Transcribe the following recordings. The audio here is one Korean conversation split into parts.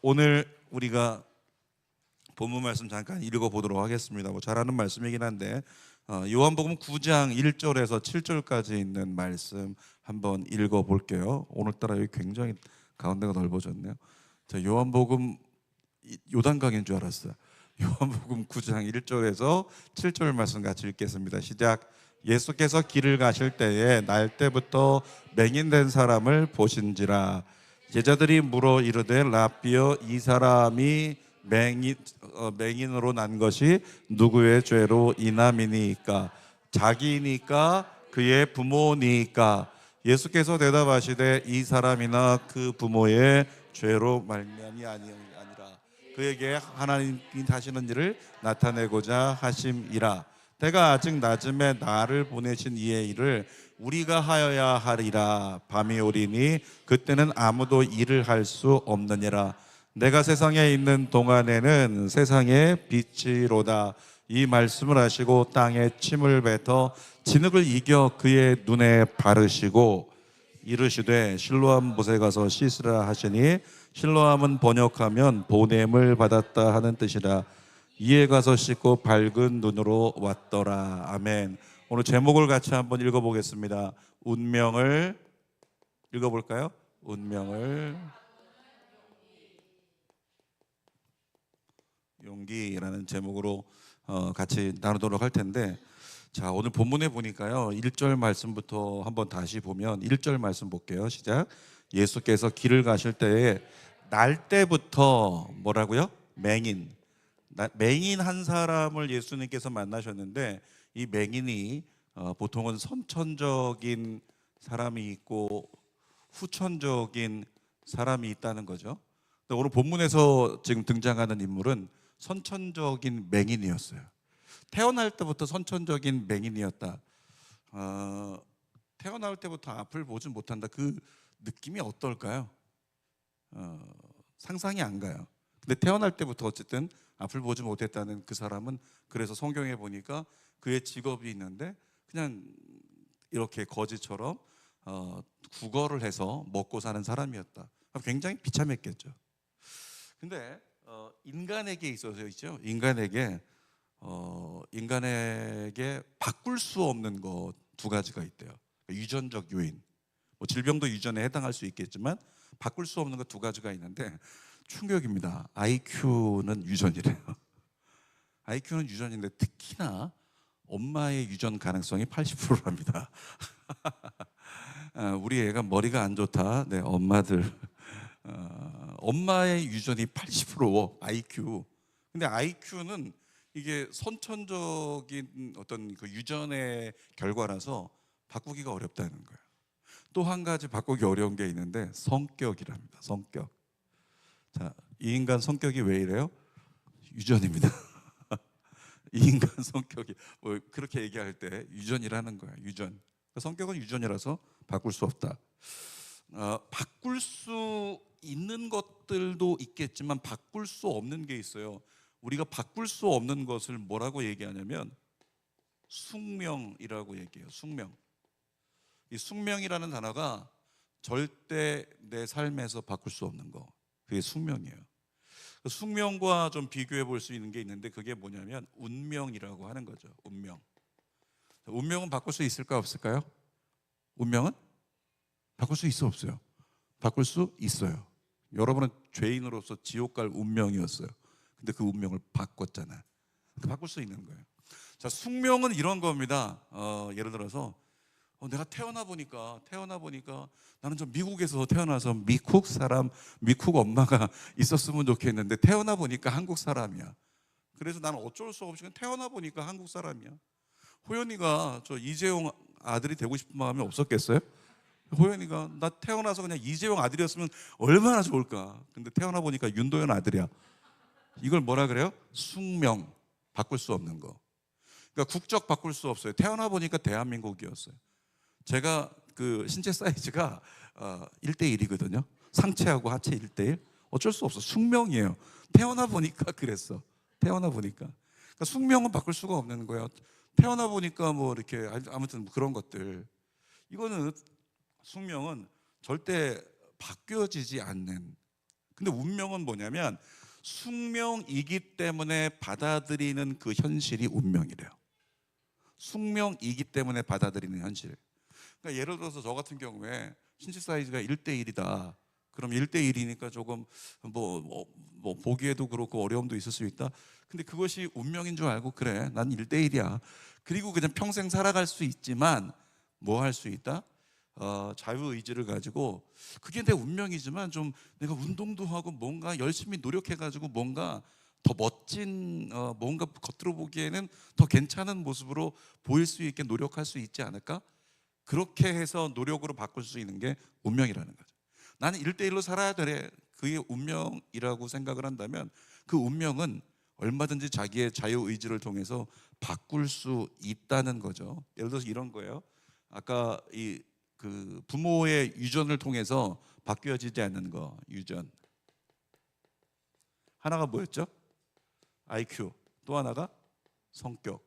오늘 우리가 본문 말씀 잠깐 읽어보도록 하겠습니다. 잘하는 말씀이긴 한데 요한복음 9장 1절에서 7절까지 있는 말씀 한번 읽어볼게요. 오늘따라 여기 굉장히 가운데가 넓어졌네요. 요한복음 요단강인 줄 알았어요. 요한복음 9장 1절에서 7절 말씀 같이 읽겠습니다. 시작. 예수께서 길을 가실 때에 날 때부터 맹인된 사람을 보신지라. 제자들이 물어 이르되 라삐여, 이 사람이 맹인으로 난 것이 누구의 죄로 인함이니까? 자기니까 그의 부모니까? 예수께서 대답하시되 이 사람이나 그 부모의 죄로 말미암이 아니라 그에게 하나님이 하시는 일을 나타내고자 하심이라. 때가 아직 낮음에 나를 보내신 이의 일을 우리가 하여야 하리라. 밤이 오리니 그때는 아무도 일을 할 수 없느니라. 내가 세상에 있는 동안에는 세상의 빛이로다. 이 말씀을 하시고 땅에 침을 뱉어 진흙을 이겨 그의 눈에 바르시고 이르시되 실로암 못에 가서 씻으라 하시니, 실로암은 번역하면 보냄을 받았다 하는 뜻이라. 이에 가서 씻고 밝은 눈으로 왔더라. 아멘. 오늘 제목을 같이 한번 읽어보겠습니다. 운명을 읽어볼까요? 운명을 용기라는 제목으로 같이 나누도록 할 텐데, 자, 오늘 본문에 보니까요 1절 말씀부터 한번 다시 보면 1절 말씀 볼게요. 시작. 예수께서 길을 가실 때에 날 때부터 뭐라고요? 맹인 한 사람을 예수님께서 만나셨는데, 이 맹인이 보통은 선천적인 사람이 있고 후천적인 사람이 있다는 거죠. 오늘 본문에서 지금 등장하는 인물은 선천적인 맹인이었어요. 태어날 때부터 선천적인 맹인이었다. 태어날 때부터 앞을 보지 못한다. 그 느낌이 어떨까요? 상상이 안 가요. 근데 태어날 때부터 어쨌든 앞을 보지 못했다는 그 사람은, 그래서 성경에 보니까 그의 직업이 있는데 그냥 이렇게 거지처럼 구걸을 해서 먹고 사는 사람이었다. 굉장히 비참했겠죠. 근데 인간에게 있어서 있죠. 인간에게 바꿀 수 없는 것 두 가지가 있대요. 유전적 요인, 질병도 유전에 해당할 수 있겠지만 바꿀 수 없는 것 두 가지가 있는데, 충격입니다. IQ는 유전이래요. IQ는 유전인데 특히나 엄마의 유전 가능성이 80%랍니다. 우리 애가 머리가 안 좋다. 네, 엄마들. 엄마의 유전이 80% IQ. 근데 IQ는 이게 선천적인 어떤 그 유전의 결과라서 바꾸기가 어렵다는 거예요. 또 한 가지 바꾸기 어려운 게 있는데 성격이랍니다. 성격. 자, 이 인간 성격이 왜 이래요? 유전입니다. 이 인간 성격이 그렇게 얘기할 때 유전이라는 거야. 유전. 성격은 유전이라서 바꿀 수 없다. 바꿀 수 있는 것들도 있겠지만 바꿀 수 없는 게 있어요. 우리가 바꿀 수 없는 것을 뭐라고 얘기하냐면 숙명이라고 얘기해요. 숙명. 이 숙명이라는 단어가 절대 내 삶에서 바꿀 수 없는 거, 그게 숙명이에요. 숙명과 좀 비교해 볼 수 있는 게 있는데, 그게 뭐냐면 운명이라고 하는 거죠. 운명. 운명은 바꿀 수 있을까 없을까요? 운명은 바꿀 수 있어 없어요? 바꿀 수 있어요. 여러분은 죄인으로서 지옥 갈 운명이었어요. 근데 그 운명을 바꿨잖아요. 바꿀 수 있는 거예요. 자, 숙명은 이런 겁니다. 예를 들어서 내가 태어나 보니까 나는 좀 미국에서 태어나서 미국 엄마가 있었으면 좋겠는데 태어나 보니까 한국 사람이야. 그래서 나는 어쩔 수 없이 태어나 보니까 한국 사람이야. 호연이가 저 이재용 아들이 되고 싶은 마음이 없었겠어요? 호연이가 나 태어나서 그냥 이재용 아들이었으면 얼마나 좋을까. 근데 태어나 보니까 윤도현 아들이야. 이걸 뭐라 그래요? 숙명. 바꿀 수 없는 거. 그러니까 국적 바꿀 수 없어요. 태어나 보니까 대한민국이었어요. 제가 그 신체 사이즈가 1대1이거든요. 상체하고 하체 1대1. 어쩔 수 없어. 숙명이에요. 태어나 보니까 그랬어. 태어나 보니까. 그러니까 숙명은 바꿀 수가 없는 거예요. 태어나 보니까 뭐 이렇게 아무튼 그런 것들. 이거는 숙명은 절대 바뀌어지지 않는 근데 운명은 뭐냐면 숙명이기 때문에 받아들이는 그 현실이 운명이래요. 숙명이기 때문에 받아들이는 현실. 그러니까 예를 들어서 저 같은 경우에 신체 사이즈가 1대1이다. 그럼 1대1이니까 조금 보기에도 그렇고 어려움도 있을 수 있다. 근데 그것이 운명인 줄 알고 그래, 난 1대1이야. 그리고 그냥 평생 살아갈 수 있지만 뭐 할 수 있다? 자유의지를 가지고 그게 내 운명이지만 좀 내가 운동도 하고 뭔가 열심히 노력해가지고 뭔가 더 멋진 뭔가 겉으로 보기에는 더 괜찮은 모습으로 보일 수 있게 노력할 수 있지 않을까? 그렇게 해서 노력으로 바꿀 수 있는 게 운명이라는 거죠. 나는 1대1로 살아야 돼. 그게 운명이라고 생각을 한다면 그 운명은 얼마든지 자기의 자유의지를 통해서 바꿀 수 있다는 거죠. 예를 들어서 이런 거예요. 아까 그 부모의 유전을 통해서 바뀌어지지 않는 거, 유전. 하나가 뭐였죠? IQ. 또 하나가 성격.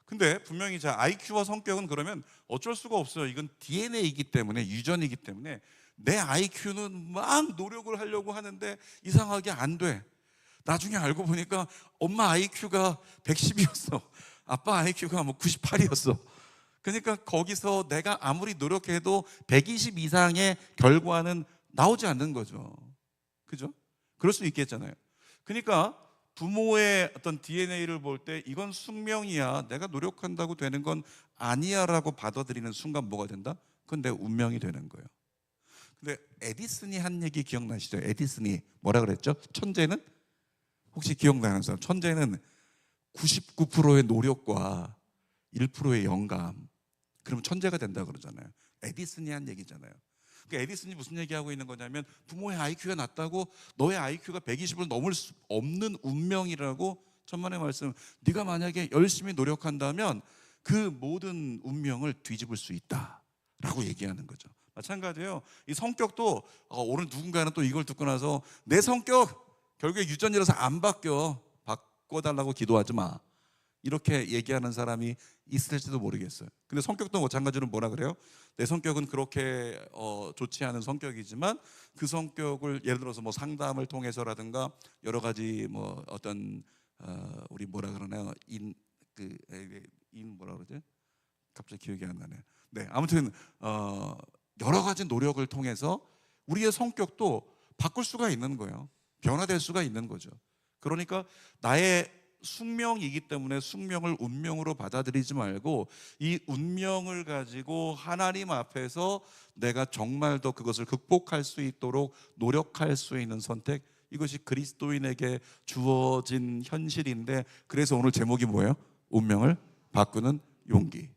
근데 분명히 자 IQ와 성격은 그러면 어쩔 수가 없어요. 이건 DNA이기 때문에, 유전이기 때문에 내 IQ는 막 노력을 하려고 하는데 이상하게 안 돼. 나중에 알고 보니까 엄마 IQ가 110이었어. 아빠 IQ가 뭐 98이었어. 그러니까 거기서 내가 아무리 노력해도 120 이상의 결과는 나오지 않는 거죠. 그죠? 그럴 수 있겠잖아요. 그러니까 부모의 어떤 DNA를 볼 때 이건 숙명이야, 내가 노력한다고 되는 건 아니야 라고 받아들이는 순간 뭐가 된다? 그건 내 운명이 되는 거예요. 근데 에디슨이 한 얘기 기억나시죠? 에디슨이 뭐라 그랬죠? 천재는? 혹시 기억나는 사람? 천재는 99%의 노력과 1%의 영감, 그러면 천재가 된다 그러잖아요. 에디슨이 한 얘기잖아요. 그러니까 에디슨이 무슨 얘기하고 있는 거냐면 부모의 IQ가 낮다고 너의 IQ가 120을 넘을 수 없는 운명이라고 천만의 말씀. 네가 만약에 열심히 노력한다면 그 모든 운명을 뒤집을 수 있다라고 얘기하는 거죠. 마찬가지예요. 이 성격도 오늘 누군가는 또 이걸 듣고 나서 내 성격 결국에 유전이라서 안 바꿔달라고 기도하지 마, 이렇게 얘기하는 사람이 있을지도 모르겠어요. 근데 성격도 마찬가지로 뭐라 그래요? 내 성격은 그렇게 좋지 않은 성격이지만 그 성격을 예를 들어서 뭐 상담을 통해서라든가 여러 가지 뭐 어떤 우리 뭐라 그러나요? 뭐라 그러지? 갑자기 기억이 안 나네. 네, 아무튼 여러 가지 노력을 통해서 우리의 성격도 바꿀 수가 있는 거예요. 변화될 수가 있는 거죠. 그러니까 나의 숙명이기 때문에 숙명을 운명으로 받아들이지 말고 이 운명을 가지고 하나님 앞에서 내가 정말 더 그것을 극복할 수 있도록 노력할 수 있는 선택, 이것이 그리스도인에게 주어진 현실인데, 그래서 오늘 제목이 뭐예요? 운명을 바꾸는 용기.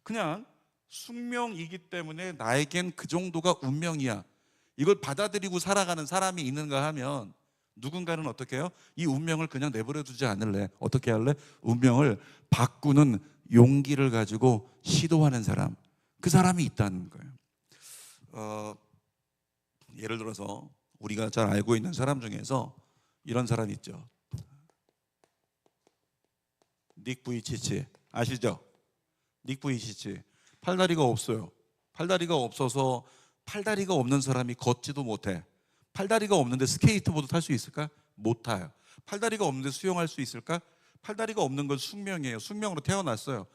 그냥 숙명이기 때문에 나에겐 그 정도가 운명이야, 이걸 받아들이고 살아가는 사람이 있는가 하면 누군가는 어떻게 해요? 이 운명을 그냥 내버려 두지 않을래. 어떻게 할래? 운명을 바꾸는 용기를 가지고 시도하는 사람, 그 사람이 있다는 거예요. 예를 들어서 우리가 잘 알고 있는 사람 중에서 이런 사람 있죠. 닉 부이치치 아시죠? 닉 부이치치. 팔다리가 없어요. 팔다리가 없어서 팔다리가 없는 사람이 걷지도 못해. 팔다리가 없는데 스케이트보드 탈 수 있을까? 못 타요. 팔다리가 없는데 수영할 수 있을까? 팔다리가 없는 건 숙명이에요. 숙명으로 태어났어요.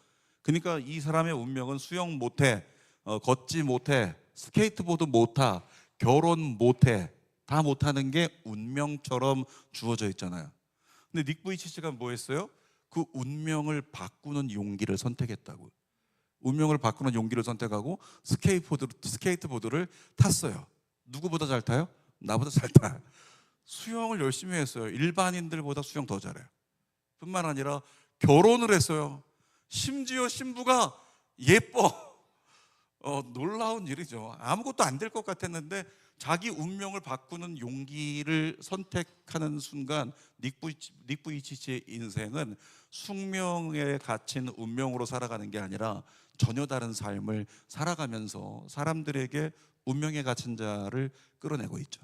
그러니까 이 사람의 운명은 수영 못해, 걷지 못해, 스케이트보드 못 타, 결혼 못해, 다 못하는 게 운명처럼 주어져 있잖아요. 근데 닉 부이치치가 뭐 했어요? 그 운명을 바꾸는 용기를 선택했다고. 운명을 바꾸는 용기를 선택하고 스케이트보드를 탔어요. 누구보다 잘 타요? 나보다 잘 타요. 수영을 열심히 했어요. 일반인들보다 수영 더 잘해요. 뿐만 아니라 결혼을 했어요. 심지어 신부가 예뻐. 놀라운 일이죠. 아무것도 안 될 것 같았는데 자기 운명을 바꾸는 용기를 선택하는 순간 닉 부이치치의 인생은 숙명에 갇힌 운명으로 살아가는 게 아니라 전혀 다른 삶을 살아가면서 사람들에게 운명에 갇힌 자를 끌어내고 있죠.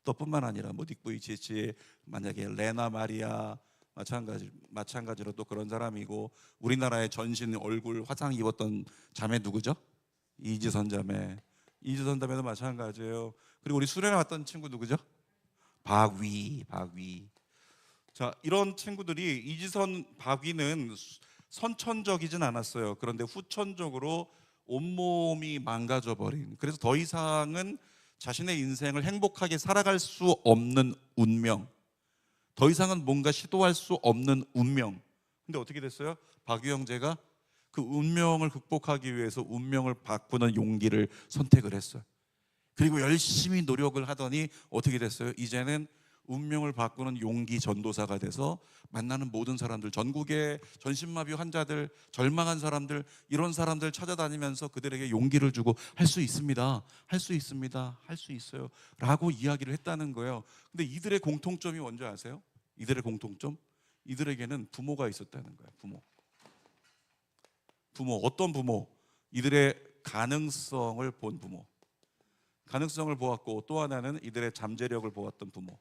또 뿐만 아니라 뭐 닉 부이치치, 만약에 레나 마리아 마찬가지로 또 그런 사람이고, 우리나라의 전신 얼굴 화상 입었던 자매 누구죠? 이지선 자매. 이지선 자매도 마찬가지예요. 그리고 우리 수련회 왔던 친구 누구죠? 박위. 자, 이런 친구들이 이지선 박위는 선천적이진 않았어요. 그런데 후천적으로 온몸이 망가져 버린, 그래서 더 이상은 자신의 인생을 행복하게 살아갈 수 없는 운명, 더 이상은 뭔가 시도할 수 없는 운명. 근데 어떻게 됐어요? 박위 형제가 그 운명을 극복하기 위해서 운명을 바꾸는 용기를 선택을 했어요. 그리고 열심히 노력을 하더니 어떻게 됐어요? 이제는 운명을 바꾸는 용기 전도사가 돼서 만나는 모든 사람들, 전국의 전신마비 환자들, 절망한 사람들, 이런 사람들 찾아다니면서 그들에게 용기를 주고 할 수 있습니다, 할 수 있습니다, 할 수 있어요 라고 이야기를 했다는 거예요. 근데 이들의 공통점이 뭔지 아세요? 이들의 공통점? 이들에게는 부모가 있었다는 거예요. 부모, 어떤 부모? 이들의 가능성을 본 부모, 가능성을 보았고, 또 하나는 이들의 잠재력을 보았던 부모.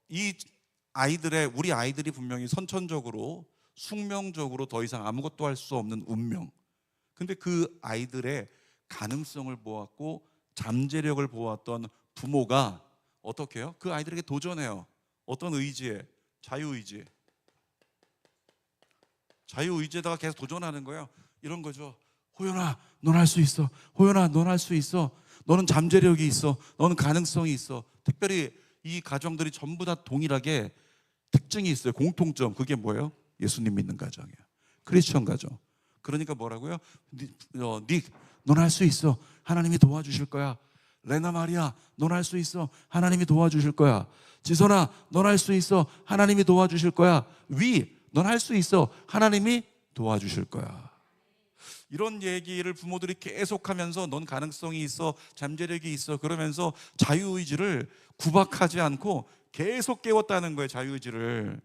이 우리 아이들이 분명히 선천적으로 숙명적으로 더 이상 아무것도 할 수 없는 운명, 근데 그 아이들의 가능성을 보았고 잠재력을 보았던 부모가 어떻게 해요? 그 아이들에게 도전해요. 어떤 의지에? 자유의지에다가 계속 도전하는 거예요. 이런 거죠. 호연아, 넌 할 수 있어. 호연아, 넌 할 수 있어. 너는 잠재력이 있어. 너는 가능성이 있어. 특별히 이 가정들이 전부 다 동일하게 특징이 있어요. 공통점. 그게 뭐예요? 예수님 믿는 가정이에요. 크리스천 가정. 그러니까 뭐라고요? 닉, 넌 할 수 있어. 하나님이 도와주실 거야. 레나 마리아, 넌 할 수 있어. 하나님이 도와주실 거야. 지선아, 넌 할 수 있어. 하나님이 도와주실 거야. 넌 할 수 있어. 하나님이 도와주실 거야. 이런 얘기를 부모들이 계속하면서 넌 가능성이 있어, 잠재력이 있어, 그러면서 자유의지를 구박하지 않고 계속 깨웠다는 거예요. 자유의지를.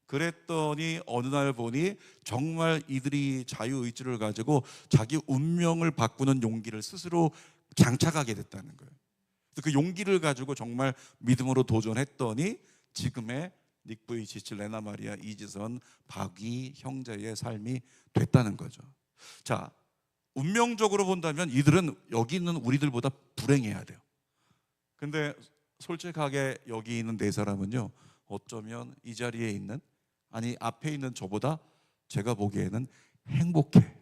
그랬더니 어느 날 보니 정말 이들이 자유의지를 가지고 자기 운명을 바꾸는 용기를 스스로 장착하게 됐다는 거예요. 그 용기를 가지고 정말 믿음으로 도전했더니 지금의 닉부이 지칠 레나 마리아 이지선 박위 형제의 삶이 됐다는 거죠. 자, 운명적으로 본다면 이들은 여기 있는 우리들보다 불행해야 돼요. 근데 솔직하게 여기 있는 네 사람은요, 어쩌면 이 자리에 있는, 아니 앞에 있는 저보다 제가 보기에는 행복해.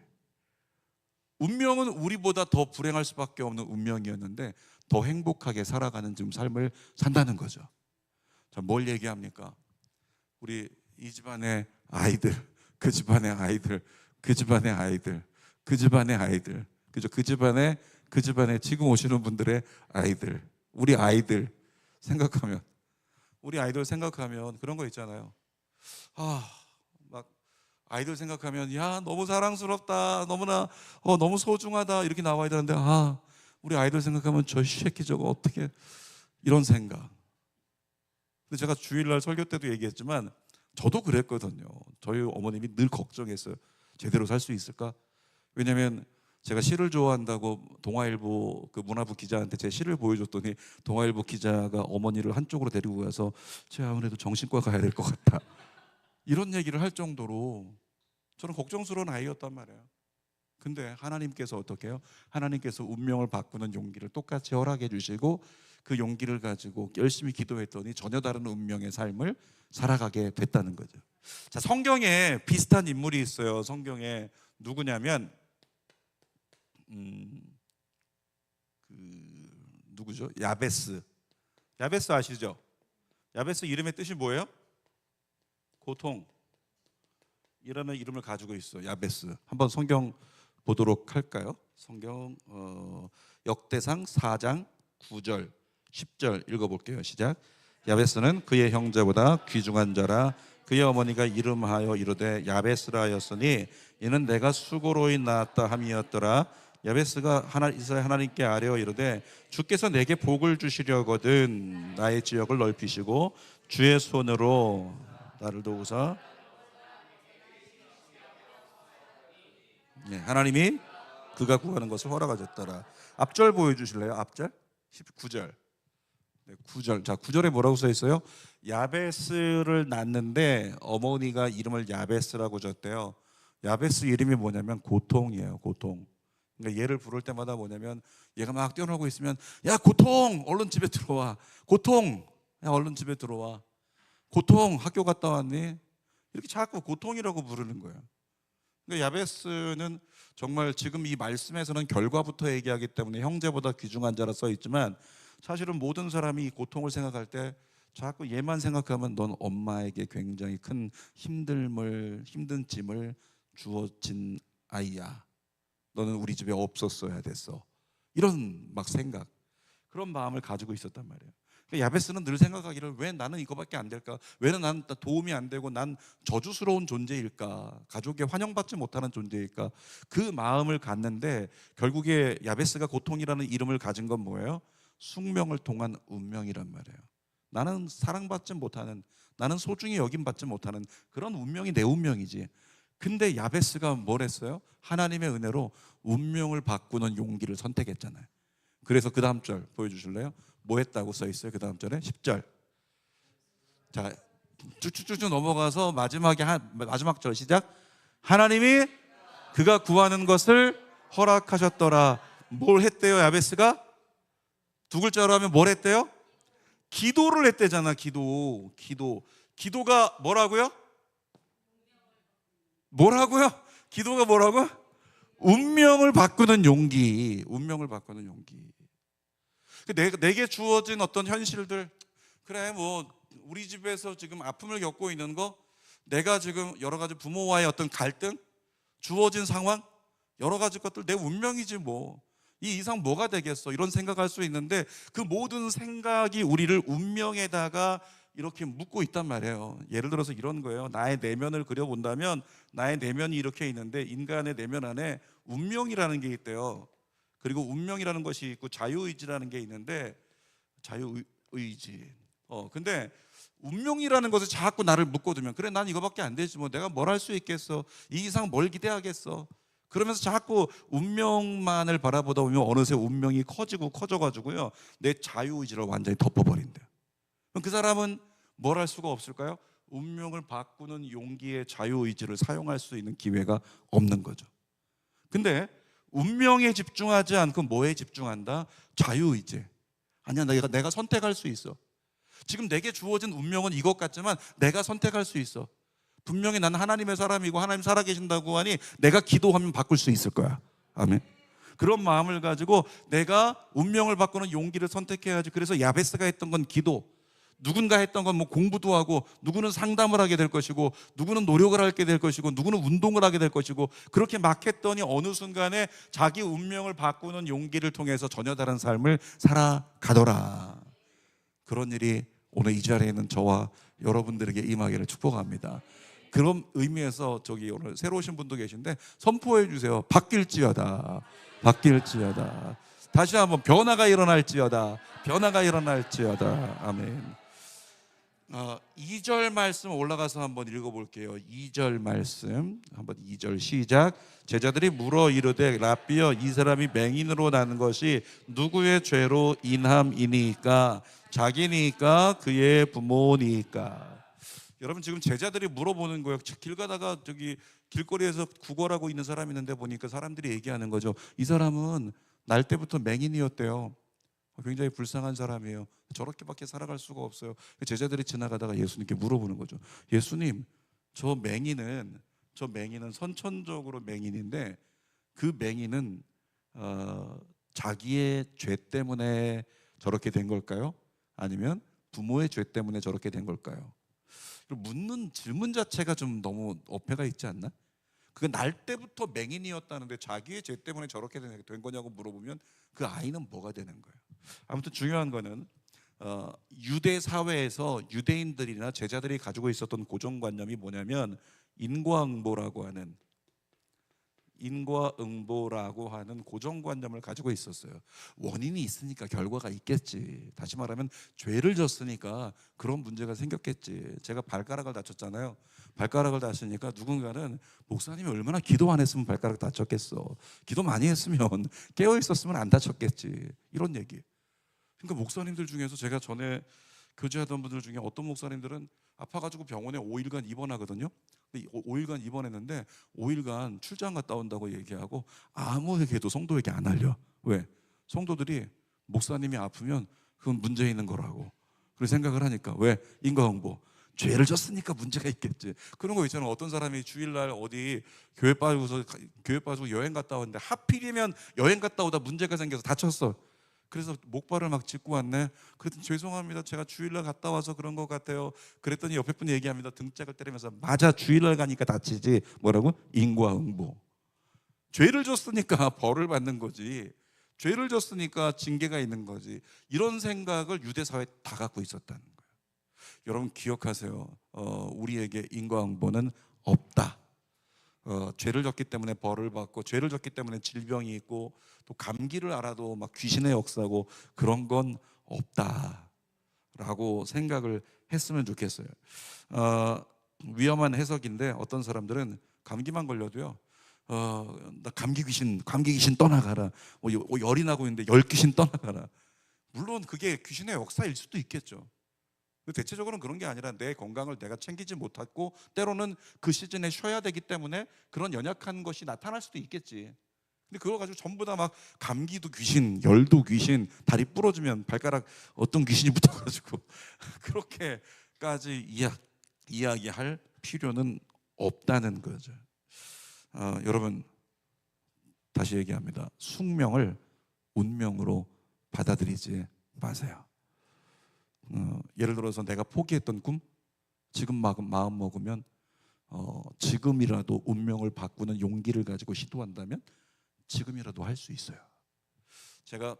운명은 우리보다 더 불행할 수밖에 없는 운명이었는데 더 행복하게 살아가는 지금 삶을 산다는 거죠. 자, 뭘 얘기합니까? 우리 이 집안의 아이들, 그 집안의 아이들, 그 집안의 아이들, 그 집안의 아이들, 그죠? 그 집안에 지금 오시는 분들의 아이들, 우리 아이들 생각하면 그런 거 있잖아요. 막 아이들 생각하면 야, 너무 사랑스럽다, 너무나 너무 소중하다 이렇게 나와야 되는데 우리 아이들 생각하면 저 새끼 저거 어떻게, 이런 생각. 근데 제가 주일날 설교 때도 얘기했지만 저도 그랬거든요. 저희 어머님이 늘 걱정했어요. 제대로 살 수 있을까? 왜냐하면 제가 시를 좋아한다고 동아일보 그 문화부 기자한테 제 시를 보여줬더니 동아일보 기자가 어머니를 한쪽으로 데리고 가서 제가 아무래도 정신과 가야 될 것 같다, 이런 얘기를 할 정도로 저는 걱정스러운 아이였단 말이에요. 근데 하나님께서 어떻게 해요? 하나님께서 운명을 바꾸는 용기를 똑같이 허락해 주시고 그 용기를 가지고 열심히 기도했더니 전혀 다른 운명의 삶을 살아가게 됐다는 거죠. 자, 성경에 비슷한 인물이 있어요. 성경에 누구냐면 누구죠? 야베스. 야베스 아시죠? 야베스 이름의 뜻이 뭐예요? 고통. 이라는 이름을 가지고 있어. 야베스. 한번 성경 보도록 할까요? 성경 역대상 4장 9절 10절 읽어볼게요. 시작. 야베스는 그의 형제보다 귀중한 자라. 그의 어머니가 이름하여 이르되 야베스라 하였으니 이는 내가 수고로이 낳았다 함이었더라. 야베스가 이스라엘 하나님께 아뢰어 이르되 주께서 내게 복을 주시려거든 나의 지역을 넓히시고 주의 손으로 나를 도우사. 하나님이 그가 구하는 것을 허락하셨더라. 앞절 보여주실래요? 앞절 19절. 9절. 자, 9절에 뭐라고 써 있어요? 야베스를 낳는데 어머니가 이름을 야베스라고 줬대요. 야베스 이름이 뭐냐면 고통이에요. 고통. 그러니까 얘를 부를 때마다 뭐냐면 얘가 막 뛰어놀고 있으면 야 고통 얼른 집에 들어와. 고통 야 얼른 집에 들어와. 고통 학교 갔다 왔니? 이렇게 자꾸 고통이라고 부르는 거예요. 그러니까 야베스는 정말 지금 이 말씀에서는 결과부터 얘기하기 때문에 형제보다 귀중한 자라 써 있지만 사실은 모든 사람이 이 고통을 생각할 때 자꾸 얘만 생각하면 넌 엄마에게 굉장히 큰 힘든 짐을 주어진 아이야. 너는 우리 집에 없었어야 됐어. 이런 막 생각, 그런 마음을 가지고 있었단 말이에요. 그러니까 야베스는 늘 생각하기를 왜 나는 이거밖에 안 될까? 왜 나는 도움이 안 되고 난 저주스러운 존재일까? 가족에 환영받지 못하는 존재일까? 그 마음을 갖는데 결국에 야베스가 고통이라는 이름을 가진 건 뭐예요? 숙명을 통한 운명이란 말이에요. 나는 사랑받지 못하는, 나는 소중히 여김받지 못하는 그런 운명이 내 운명이지. 근데 야베스가 뭘 했어요? 하나님의 은혜로 운명을 바꾸는 용기를 선택했잖아요. 그래서 그 다음 절 보여주실래요? 뭐 했다고 써 있어요? 그 다음 절에 10절. 자, 쭉쭉쭉 넘어가서 마지막 절 시작. 하나님이 그가 구하는 것을 허락하셨더라. 뭘 했대요? 야베스가 두 글자로 하면 뭘 했대요? 기도를 했대잖아. 기도가 뭐라고요? 기도가 뭐라고? 운명을 바꾸는 용기. 내게 주어진 어떤 현실들, 그래 뭐 우리 집에서 지금 아픔을 겪고 있는 거, 내가 지금 여러 가지 부모와의 어떤 갈등, 주어진 상황, 여러 가지 것들 내 운명이지 뭐 이 이상 뭐가 되겠어, 이런 생각할 수 있는데 그 모든 생각이 우리를 운명에다가 이렇게 묶고 있단 말이에요. 예를 들어서 이런 거예요. 나의 내면을 그려본다면 나의 내면이 이렇게 있는데 인간의 내면 안에 운명이라는 게 있대요. 그리고 운명이라는 것이 있고 자유의지라는 게 있는데, 자유의지. 근데 운명이라는 것을 자꾸 나를 묶어두면, 그래 난 이거밖에 안 되지 뭐 내가 뭘 할 수 있겠어, 이 이상 뭘 기대하겠어, 그러면서 자꾸 운명만을 바라보다 보면 어느새 운명이 커져가지고요 내 자유의지를 완전히 덮어버린대요. 그럼 그 사람은 뭘 할 수가 없을까요? 운명을 바꾸는 용기의 자유의지를 사용할 수 있는 기회가 없는 거죠. 근데 운명에 집중하지 않고 뭐에 집중한다? 자유의지. 아니야, 내가 선택할 수 있어. 지금 내게 주어진 운명은 이것 같지만 내가 선택할 수 있어. 분명히 나는 하나님의 사람이고 하나님 살아계신다고 하니 내가 기도하면 바꿀 수 있을 거야. 아멘. 그런 마음을 가지고 내가 운명을 바꾸는 용기를 선택해야지. 그래서 야베스가 했던 건 기도, 누군가 했던 건 뭐 공부도 하고, 누구는 상담을 하게 될 것이고, 누구는 노력을 하게 될 것이고, 누구는 운동을 하게 될 것이고, 그렇게 막 했더니 어느 순간에 자기 운명을 바꾸는 용기를 통해서 전혀 다른 삶을 살아가더라. 그런 일이 오늘 이 자리에 있는 저와 여러분들에게 임하기를 축복합니다. 그런 의미에서 오늘 새로 오신 분도 계신데 선포해 주세요. 바뀔지어다. 다시 한번 변화가 일어날지어다. 아멘. 2절 말씀 올라가서 한번 읽어볼게요. 2절 말씀, 한번 2절 시작. 제자들이 물어 이르되 랍비여, 이 사람이 맹인으로 나는 것이 누구의 죄로 인함이니까? 자기니까 그의 부모니까? 여러분, 지금 제자들이 물어보는 거예요. 길 가다가 길거리에서 구걸하고 있는 사람이 있는데 보니까 사람들이 얘기하는 거죠. 이 사람은 날 때부터 맹인이었대요. 굉장히 불쌍한 사람이에요. 저렇게밖에 살아갈 수가 없어요. 제자들이 지나가다가 예수님께 물어보는 거죠. 예수님, 저 맹인은 선천적으로 맹인인데 그 맹인은 자기의 죄 때문에 저렇게 된 걸까요? 아니면 부모의 죄 때문에 저렇게 된 걸까요? 묻는 질문 자체가 좀 너무 어폐가 있지 않나? 그 날 때부터 맹인이었다는데 자기의 죄 때문에 저렇게 된 거냐고 물어보면 그 아이는 뭐가 되는 거예요? 아무튼 중요한 거는 유대 사회에서 유대인들이나 제자들이 가지고 있었던 고정관념이 뭐냐면 인과응보라고 하는 고정관념을 가지고 있었어요. 원인이 있으니까 결과가 있겠지. 다시 말하면 죄를 졌으니까 그런 문제가 생겼겠지. 제가 발가락을 다쳤잖아요. 발가락을 다치니까 누군가는 목사님이 얼마나 기도 안 했으면 발가락 다쳤겠어. 기도 많이 했으면 깨어 있었으면 안 다쳤겠지. 이런 얘기. 그러니까 목사님들 중에서 제가 전에 교제하던 분들 중에 어떤 목사님들은 아파가지고 병원에 5일간 입원하거든요. 5일간 입원했는데 5일간 출장 갔다 온다고 얘기하고 아무에게도 성도에게 안 알려. 왜? 성도들이 목사님이 아프면 그건 문제 있는 거라고 그렇게 생각을 하니까. 왜? 인과응보. 죄를 졌으니까 문제가 있겠지. 그런 거 있잖아요. 어떤 사람이 주일날 어디 교회 빠지고 여행 갔다 왔는데 하필이면 여행 갔다 오다 문제가 생겨서 다쳤어. 그래서 목발을 막 짚고 왔네. 그랬더니 죄송합니다, 제가 주일날 갔다 와서 그런 것 같아요. 그랬더니 옆에 분이 얘기합니다. 등짝을 때리면서 맞아, 주일날 가니까 다치지. 뭐라고? 인과응보. 죄를 졌으니까 벌을 받는 거지, 죄를 졌으니까 징계가 있는 거지. 이런 생각을 유대 사회에 다 갖고 있었다는 거예요. 여러분 기억하세요. 우리에게 인과응보는 없다. 죄를 졌기 때문에 벌을 받고, 죄를 졌기 때문에 질병이 있고, 또 감기를 알아도 막 귀신의 역사고, 그런 건 없다라고 생각을 했으면 좋겠어요. 위험한 해석인데 어떤 사람들은 감기만 걸려도요, 나 감기 귀신 떠나가라. 열이 나고 있는데 열 귀신 떠나가라. 물론 그게 귀신의 역사일 수도 있겠죠. 대체적으로는 그런 게 아니라 내 건강을 내가 챙기지 못하고 때로는 그 시즌에 쉬어야 되기 때문에 그런 연약한 것이 나타날 수도 있겠지. 근데 그거 가지고 전부 다 막 감기도 귀신, 열도 귀신, 다리 부러지면 발가락 어떤 귀신이 붙어가지고 그렇게까지 이야기할 필요는 없다는 거죠. 여러분 다시 얘기합니다. 숙명을 운명으로 받아들이지 마세요. 예를 들어서 내가 포기했던 꿈, 지금 마음 먹으면 지금이라도 운명을 바꾸는 용기를 가지고 시도한다면 지금이라도 할 수 있어요. 제가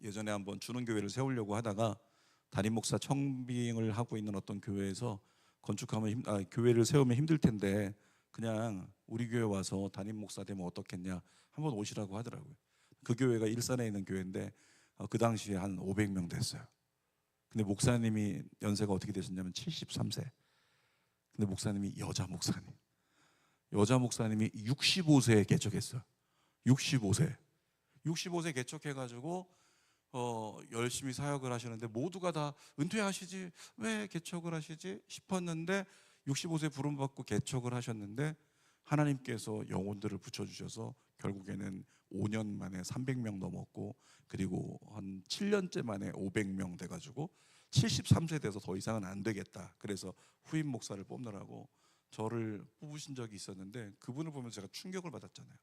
예전에 한번 주는 교회를 세우려고 하다가 담임 목사 청빙을 하고 있는 어떤 교회에서 건축하면 교회를 세우면 힘들 텐데 그냥 우리 교회 와서 담임 목사 되면 어떻겠냐, 한번 오시라고 하더라고요. 그 교회가 일산에 있는 교회인데 그 당시에 한 500명 됐어요. 근데 목사님이 연세가 어떻게 되셨냐면 73세. 근데 목사님이 여자 목사님이 65세에 개척했어요. 65세 개척해가지고 열심히 사역을 하시는데 모두가 다 은퇴하시지 왜 개척을 하시지 싶었는데 65세 부름받고 개척을 하셨는데 하나님께서 영혼들을 붙여주셔서 결국에는 5년 만에 300명 넘었고, 그리고 한 7년째 만에 500명 돼가지고 73세 돼서 더 이상은 안 되겠다. 그래서 후임 목사를 뽑느라고 저를 뽑으신 적이 있었는데 그분을 보면서 제가 충격을 받았잖아요.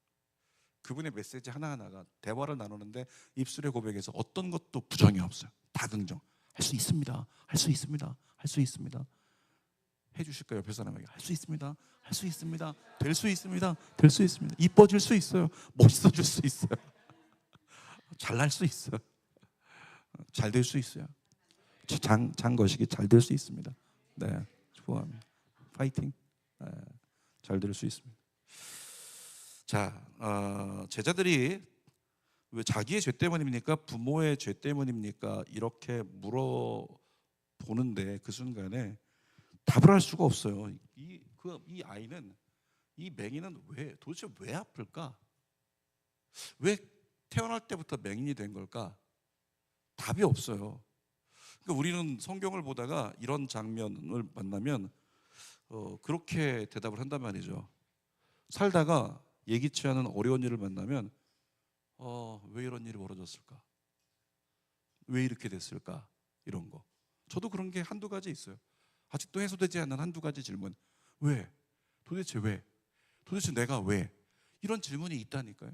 그분의 메시지 하나하나가 대화를 나누는데 입술의 고백에서 어떤 것도 부정이 없어요. 다 긍정. 할 수 있습니다. 할 수 있습니다. 할 수 있습니다. 해주실까요? 옆에 사람에게 할 수 있습니다. 할 수 있습니다. 될 수 있습니다. 될 수 있습니다. 이뻐질 수 있어요. 멋있어질 수 있어요. 잘날 수 있어요. 잘 될 수 있어요. 장 거시기 잘 될 수 있습니다. 네, 축복합니다. 파이팅. 네, 잘 될 수 있습니다. 자, 제자들이 왜 자기의 죄 때문입니까? 부모의 죄 때문입니까? 이렇게 물어보는데 그 순간에 답을 할 수가 없어요. 이 아이는, 이 맹인은 도대체 왜 아플까? 왜 태어날 때부터 맹인이 된 걸까? 답이 없어요. 그러니까 우리는 성경을 보다가 이런 장면을 만나면 그렇게 대답을 한단 말이죠. 살다가 예기치 않은 어려운 일을 만나면 왜 이런 일이 벌어졌을까? 왜 이렇게 됐을까? 이런 거. 저도 그런 게 한두 가지 있어요. 아직도 해소되지 않는 한두 가지 질문. 왜? 도대체 왜? 도대체 내가 왜? 이런 질문이 있다니까요.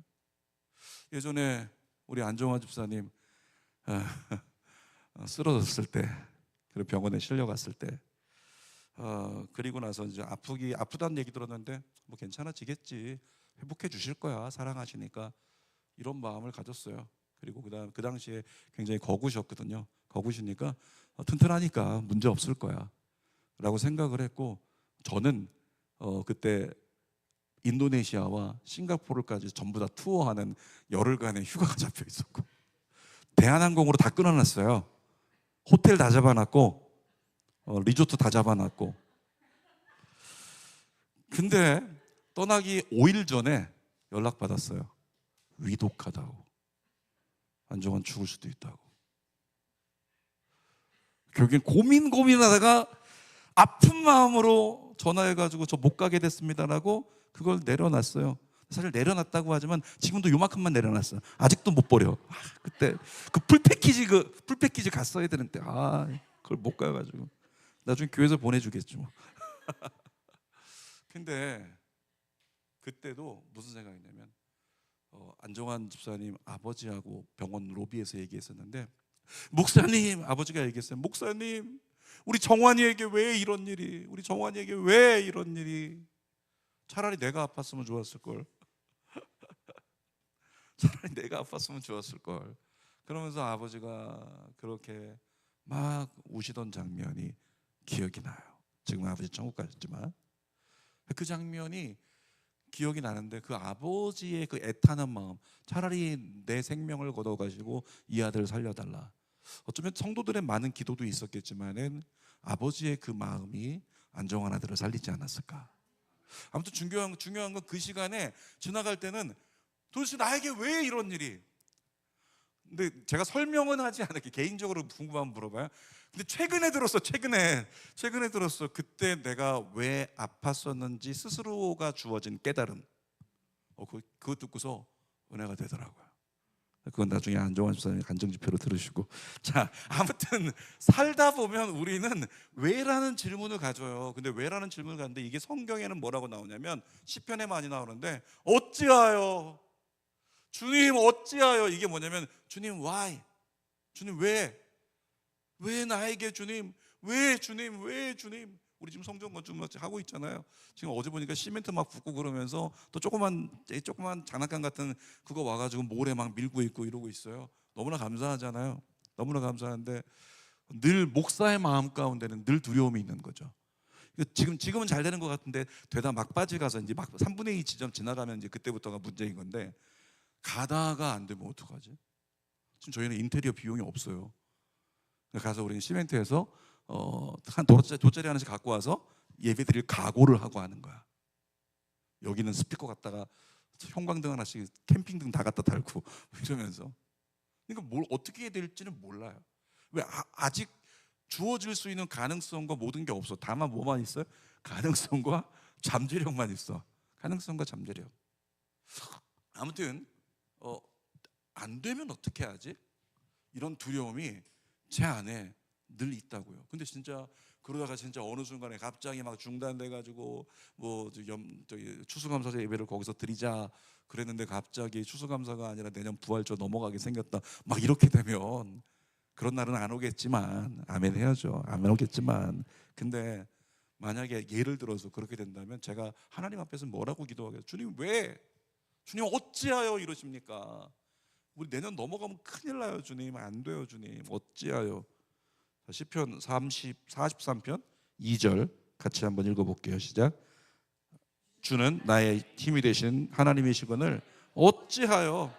예전에 우리 안정화 집사님 쓰러졌을 때, 그리고 병원에 실려갔을 때, 그리고 나서 이제 아프다는 얘기 들었는데 뭐 괜찮아지겠지, 회복해 주실 거야, 사랑하시니까, 이런 마음을 가졌어요. 그리고 그 당시에 굉장히 거구셨거든요. 거구시니까 튼튼하니까 문제 없을 거야 라고 생각을 했고, 저는 그때 인도네시아와 싱가포르까지 전부 다 투어하는 열흘간의 휴가가 잡혀 있었고, 대한항공으로 다 끊어놨어요. 호텔 다 잡아놨고 리조트 다 잡아놨고. 근데 떠나기 5일 전에 연락받았어요. 위독하다고. 안정환 죽을 수도 있다고. 결국엔 고민하다가 아픈 마음으로 전화해가지고 저 못 가게 됐습니다라고 그걸 내려놨어요. 사실 내려놨다고 하지만 지금도 요만큼만 내려놨어. 아직도 못 버려. 그때 그 풀패키지 갔어야 되는데 그걸 못 가가지고 나중에 교회에서 보내주겠지 뭐. 근데 그때도 무슨 생각이냐면 안정환 집사님 아버지하고 병원 로비에서 얘기했었는데, 목사님, 아버지가 얘기했어요. 목사님, 우리 정환이에게 왜 이런 일이, 우리 정환이에게 왜 이런 일이, 차라리 내가 아팠으면 좋았을 걸. 차라리 내가 아팠으면 좋았을 걸. 그러면서 아버지가 그렇게 막 우시던 장면이 기억이 나요. 지금 아버지 천국 가셨지만 그 장면이 기억이 나는데, 그 아버지의 그 애타는 마음, 차라리 내 생명을 걷어가지고 이 아들을 살려달라. 어쩌면 성도들의 많은 기도도 있었겠지만은 아버지의 그 마음이 안정환 아들을 살리지 않았을까. 아무튼 중요한 건 그 시간에 지나갈 때는 도대체 나에게 왜 이런 일이. 근데 제가 설명은 하지 않을게. 개인적으로 궁금하면 물어봐요. 근데 최근에 들었어. 그때 내가 왜 아팠었는지 스스로가 주어진 깨달음. 그거 듣고서 은혜가 되더라고요. 그건 나중에 안정환 집사님의 간증지표로 들으시고. 자, 아무튼 살다 보면 우리는 왜라는 질문을 가져요. 근데 왜라는 질문을 가는데 이게 성경에는 뭐라고 나오냐면, 시편에 많이 나오는데, 어찌하여 주님 어찌하여, 이게 뭐냐면 주님 why, 주님 왜 나에게 주님, 왜 주님, 왜 주님. 우리 지금 성전 건축 하고 있잖아요. 지금 어제 보니까 시멘트 막 붓고 그러면서 또 조그만 장난감 같은 그거 와가지고 모래 막 밀고 있고 이러고 있어요. 너무나 감사하잖아요. 너무나 감사한데 늘 목사의 마음 가운데는 늘 두려움이 있는 거죠. 지금은 잘 되는 것 같은데 되다 막바지 가서 이제 막 3분의 2 지점 지나가면 이제 그때부터가 문제인 건데, 가다가 안 되면 어떡하지? 지금 저희는 인테리어 비용이 없어요. 가서 우리는 시멘트에서 한 돗자리 하나씩 갖고 와서 예배 드릴 각오를 하고 하는 거야. 여기는 스피커 갖다가 형광등 하나씩, 캠핑등 다 갖다 달고 이러면서. 그러니까 뭘 어떻게 해야 될지는 몰라요. 왜? 아직 주어질 수 있는 가능성과 모든 게 없어. 다만 뭐만 있어요? 가능성과 잠재력만 있어. 가능성과 잠재력. 아무튼 안 되면 어떻게 하지? 이런 두려움이 제 안에 늘 있다고요. 근데 진짜 그러다가 진짜 어느 순간에 갑자기 막 중단돼가지고 추수감사절 예배를 거기서 드리자 그랬는데 갑자기 추수감사가 아니라 내년 부활절 넘어가게 생겼다. 막 이렇게 되면, 그런 날은 안 오겠지만, 아멘 해야죠. 안 오겠지만, 근데 만약에 예를 들어서 그렇게 된다면 제가 하나님 앞에서 뭐라고 기도하겠어요? 주님 왜? 주님 어찌하여 이러십니까? 우리 내년 넘어가면 큰일 나요. 주님 안 돼요. 주님 어찌하여. 시편 43편 2절 같이 한번 읽어볼게요. 시작. 주는 나의 힘이 되신 하나님이시거늘 어찌하여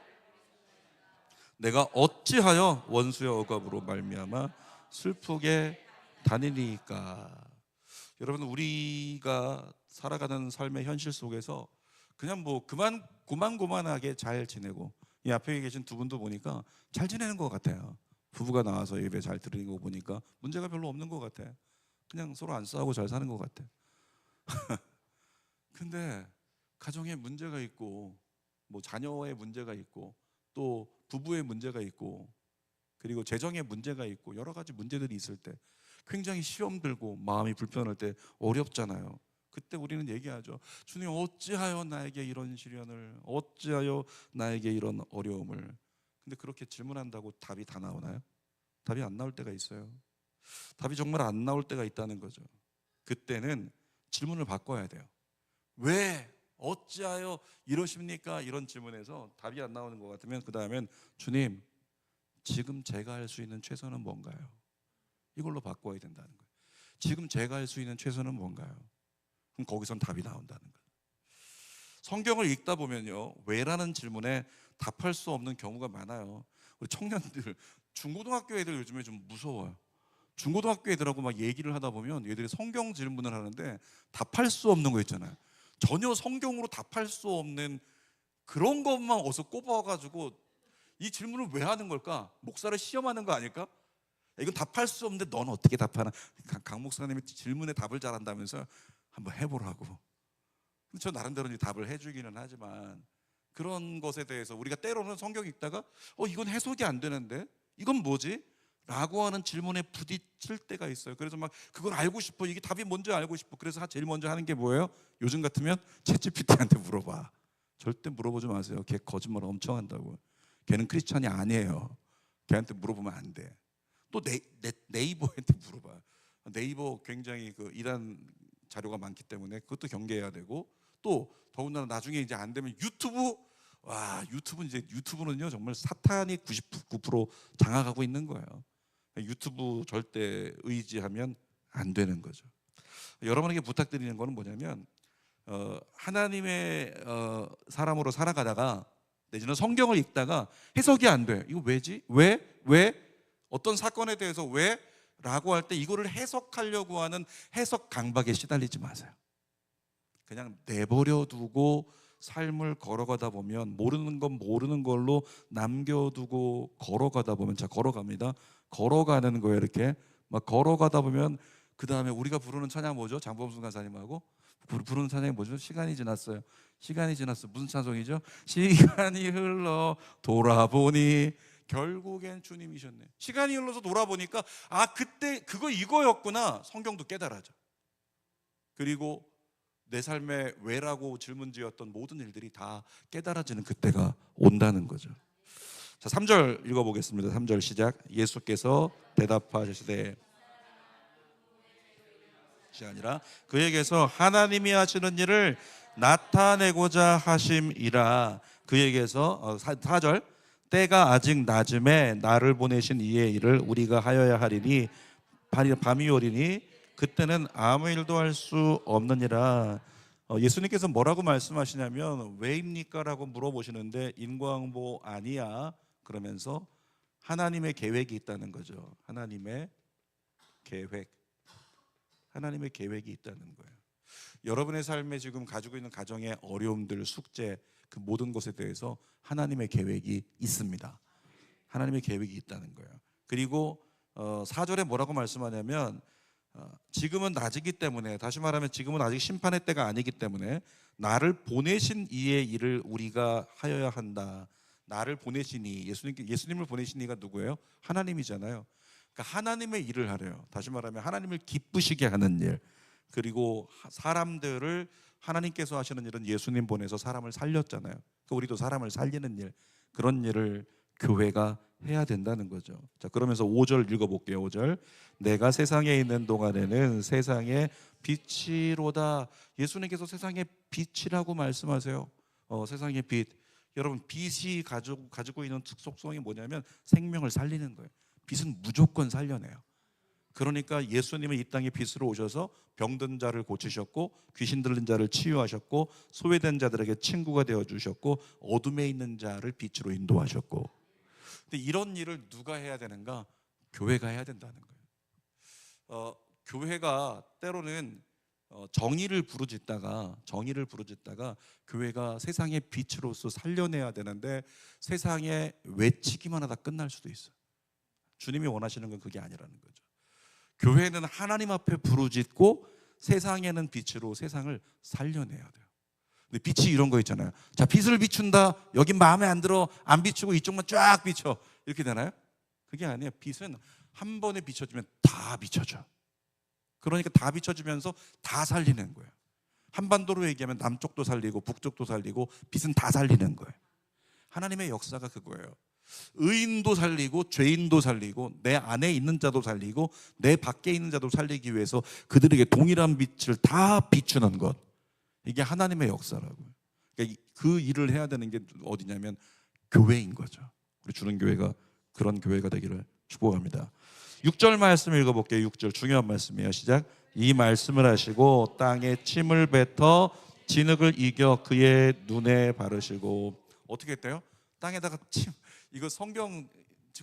내가 어찌하여 원수의 억압으로 말미암아 슬프게 다니니까. 여러분, 우리가 살아가는 삶의 현실 속에서 그냥 뭐 고만고만하게 잘 지내고, 이 앞에 계신 두 분도 보니까 잘 지내는 것 같아요. 부부가 나와서 예배 잘 드리는 거 보니까 문제가 별로 없는 것 같아요. 그냥 서로 안 싸우고 잘 사는 것 같아요. 근데 가정에 문제가 있고, 뭐 자녀의 문제가 있고, 또 부부의 문제가 있고, 그리고 재정의 문제가 있고, 여러 가지 문제들이 있을 때 굉장히 시험 들고 마음이 불편할 때 어렵잖아요. 그때 우리는 얘기하죠. 주님 어찌하여 나에게 이런 시련을, 어찌하여 나에게 이런 어려움을. 근데 그렇게 질문한다고 답이 다 나오나요? 답이 안 나올 때가 있어요. 답이 정말 안 나올 때가 있다는 거죠. 그때는 질문을 바꿔야 돼요. 왜? 어찌하여 이러십니까? 이런 질문에서 답이 안 나오는 것 같으면 그 다음엔 주님, 지금 제가 할 수 있는 최선은 뭔가요? 이걸로 바꿔야 된다는 거예요. 지금 제가 할 수 있는 최선은 뭔가요? 그럼 거기선 답이 나온다는 거예요. 성경을 읽다 보면요, 왜라는 질문에 답할 수 없는 경우가 많아요. 우리 청년들, 중고등학교 애들 요즘에 좀 무서워요. 중고등학교 애들하고 막 얘기를 하다 보면 얘들이 성경 질문을 하는데 답할 수 없는 거 있잖아요. 전혀 성경으로 답할 수 없는 그런 것만 어서 꼽아가지고 이 질문을 왜 하는 걸까? 목사를 시험하는 거 아닐까? 이건 답할 수 없는데 넌 어떻게 답하나? 강 목사님이 질문에 답을 잘한다면서 한번 해보라고. 저 나름대로 이제 답을 해주기는 하지만 그런 것에 대해서 우리가 때로는 성경 읽다가 이건 해석이 안 되는데 이건 뭐지? 라고 하는 질문에 부딪힐 때가 있어요. 그래서 막 그걸 알고 싶어. 이게 답이 뭔지 알고 싶어. 그래서 제일 먼저 하는 게 뭐예요? 요즘 같으면 챗GPT한테 물어봐. 절대 물어보지 마세요. 걔 거짓말 엄청 한다고. 걔는 크리스찬이 아니에요. 걔한테 물어보면 안 돼. 또 네이버한테 물어봐. 네이버 굉장히 그 이단 자료가 많기 때문에 그것도 경계해야 되고, 또 더군다나 나중에 이제 안 되면 유튜브. 와, 유튜브는요 정말 사탄이 99% 장악하고 있는 거예요. 유튜브 절대 의지하면 안 되는 거죠. 여러분에게 부탁드리는 거는 뭐냐면 하나님의 사람으로 살아가다가 내지는 성경을 읽다가 해석이 안 돼. 이거 왜지? 왜? 어떤 사건에 대해서 왜? 라고 할 때 이거를 해석하려고 하는 해석 강박에 시달리지 마세요. 그냥 내버려 두고 삶을 걸어가다 보면 모르는 건 모르는 걸로 남겨두고 걸어가다 보면, 자 걸어갑니다. 걸어가는 거예요. 이렇게 막 걸어가다 보면 그 다음에 우리가 부르는 찬양 뭐죠? 장범순 가사님하고 부르는 찬양이 뭐죠? 시간이 지났어요. 시간이 지났어. 무슨 찬송이죠? 시간이 흘러 돌아보니 결국엔 주님이셨네. 시간이 흘러서 돌아보니까 그때 이거였구나. 성경도 깨달아져. 그리고 내 삶의 왜라고 질문지었던 모든 일들이 다 깨달아지는 그때가 온다는 거죠. 자, 3절 읽어보겠습니다. 3절 시작. 예수께서 대답하시되 아니라 그에게서 하나님이 하시는 일을 나타내고자 하심이라. 그에게서 4절 때가 아직 낮음에 나를 보내신 이의 일을 우리가 하여야 하리니 밤이 오리니 그때는 아무 일도 할 수 없느니라. 예수님께서 뭐라고 말씀하시냐면 왜입니까? 라고 물어보시는데 인과응보 아니야 그러면서 하나님의 계획이 있다는 거죠. 하나님의 계획이 있다는 거예요. 여러분의 삶에 지금 가지고 있는 가정의 어려움들, 숙제, 그 모든 것에 대해서 하나님의 계획이 있습니다. 하나님의 계획이 있다는 거예요. 그리고 4절에 뭐라고 말씀하냐면 지금은 낮이기 때문에, 다시 말하면 지금은 아직 심판의 때가 아니기 때문에 나를 보내신 이의 일을 우리가 하여야 한다. 나를 보내시니, 예수님을 보내신 이가 누구예요? 하나님이잖아요. 그러니까 하나님의 일을 하래요. 다시 말하면 하나님을 기쁘시게 하는 일, 그리고 사람들을, 하나님께서 하시는 일은 예수님 보내서 사람을 살렸잖아요. 그러니까 우리도 사람을 살리는 일, 그런 일을 교회가 해야 된다는 거죠. 자, 그러면서 5절 읽어볼게요. 5절 내가 세상에 있는 동안에는 세상의 빛이로다. 예수님께서 세상의 빛이라고 말씀하세요. 세상의 빛. 여러분, 빛이 가지고 있는 특속성이 뭐냐면 생명을 살리는 거예요. 빛은 무조건 살려내요. 그러니까 예수님은 이 땅에 빛으로 오셔서 병든 자를 고치셨고, 귀신 들린 자를 치유하셨고, 소외된 자들에게 친구가 되어주셨고, 어둠에 있는 자를 빛으로 인도하셨고. 근데 이런 일을 누가 해야 되는가? 교회가 해야 된다는 거예요. 교회가 때로는 정의를 부르짖다가 교회가 세상의 빛으로서 살려내야 되는데 세상에 외치기만 하다 끝날 수도 있어요. 주님이 원하시는 건 그게 아니라는 거죠. 교회는 하나님 앞에 부르짖고 세상에는 빛으로 세상을 살려내야 돼요. 근데 빛이 이런 거 있잖아요. 자, 빛을 비춘다. 여긴 마음에 안 들어. 안 비추고 이쪽만 쫙 비춰. 이렇게 되나요? 그게 아니에요. 빛은 한 번에 비춰주면 다 비춰져. 그러니까 다 비춰주면서 다 살리는 거예요. 한반도로 얘기하면 남쪽도 살리고 북쪽도 살리고 빛은 다 살리는 거예요. 하나님의 역사가 그거예요. 의인도 살리고 죄인도 살리고 내 안에 있는 자도 살리고 내 밖에 있는 자도 살리기 위해서 그들에게 동일한 빛을 다 비추는 것, 이게 하나님의 역사라고요. 그러니까 그 일을 해야 되는 게 어디냐면 교회인 거죠. 우리 주는 교회가 그런 교회가 되기를 축복합니다. 6절 말씀 읽어볼게요. 6절 중요한 말씀이에요. 시작. 이 말씀을 하시고 땅에 침을 뱉어 진흙을 이겨 그의 눈에 바르시고. 어떻게 했대요? 땅에다가 침. 이거 성경